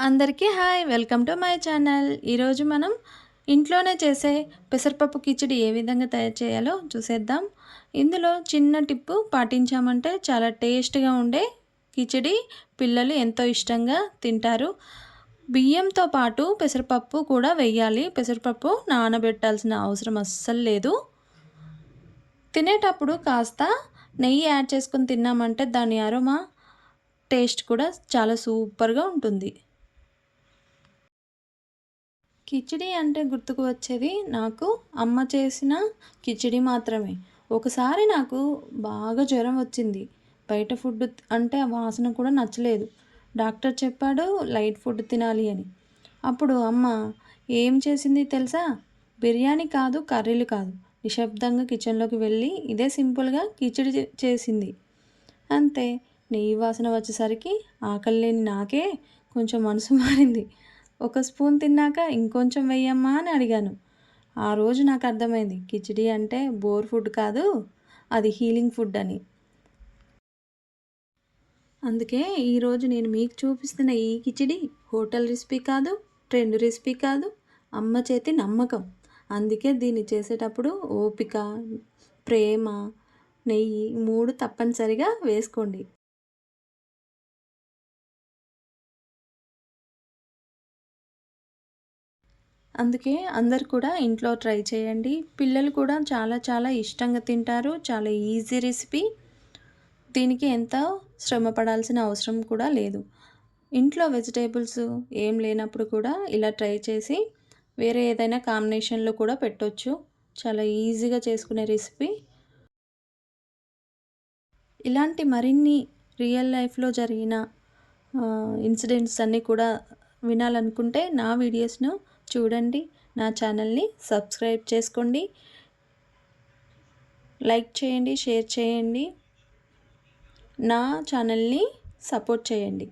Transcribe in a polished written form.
అందరికీ hi welcome to my channel. ఈరోజు మనం ఇంట్లోనే చేసే పెసరపప్పు కిచిడి ఏ విధంగా తయారు చేయాలో చూసేద్దాం. ఇందులో చిన్న టిప్పు పాటించామంటే చాలా టేస్ట్గా ఉండే కిచిడి పిల్లలు ఎంతో ఇష్టంగా తింటారు. బియ్యంతో పాటు పెసరపప్పు కూడా వేయాలి. పెసరపప్పు నానబెట్టాల్సిన అవసరం అస్సలు లేదు. తినేటప్పుడు కాస్త నెయ్యి యాడ్ చేసుకొని తిన్నామంటే దాని అరోమా టేస్ట్ కూడా చాలా సూపర్గా ఉంటుంది. కిచిడి అంటే గుర్తుకు వచ్చేది నాకు అమ్మ చేసిన కిచిడి మాత్రమే. ఒకసారి నాకు బాగా జ్వరం వచ్చింది. బయట ఫుడ్ అంటే ఆ వాసన కూడా నచ్చలేదు. డాక్టర్ చెప్పాడు లైట్ ఫుడ్ తినాలి అని. అప్పుడు అమ్మ ఏం చేసింది తెలుసా? బిర్యానీ కాదు, కర్రీలు కాదు. నిశ్శబ్దంగా కిచెన్లోకి వెళ్ళి ఇదే సింపుల్గా కిచిడి చేసింది. అంతే. నెయ్యి వాసన వచ్చేసరికి ఆకలి లేని నాకే కొంచెం మనసు మారింది. ఒక స్పూన్ తిన్నాక ఇంకొంచెం వెయ్యమ్మా అని అడిగాను. ఆ రోజు నాకు అర్థమైంది కిచిడి అంటే బోర్ ఫుడ్ కాదు, అది హీలింగ్ ఫుడ్ అని. అందుకే ఈరోజు నేను మీకు చూపిస్తున్న ఈ కిచిడి హోటల్ రెసిపీ కాదు, ట్రెండ్ రెసిపీ కాదు, అమ్మ చేతి నమ్మకం. అందుకే దీన్ని చేసేటప్పుడు ఓపిక, ప్రేమ, నెయ్యి 3 తప్పనిసరిగా వేసుకోండి. అందుకే అందరు కూడా ఇంట్లో ట్రై చేయండి. పిల్లలు కూడా చాలా చాలా ఇష్టంగా తింటారు. చాలా ఈజీ రెసిపీ. దీనికి ఎంతో శ్రమ పడాల్సిన అవసరం కూడా లేదు. ఇంట్లో వెజిటేబుల్స్ ఏం లేనప్పుడు కూడా ఇలా ట్రై చేసి వేరే ఏదైనా కాంబినేషన్లో కూడా పెట్టొచ్చు. చాలా ఈజీగా చేసుకునే రెసిపీ. ఇలాంటి మరిన్ని రియల్ లైఫ్‌లో జరిగిన ఇన్సిడెంట్స్ అన్నీ కూడా వినాలనుకుంటే నా వీడియోస్‌ను చూడండి. నా ఛానల్‌ని సబ్స్క్రైబ్ చేసుకోండి. లైక్ చేయండి, షేర్ చేయండి. నా ఛానల్‌ని సపోర్ట్ చేయండి.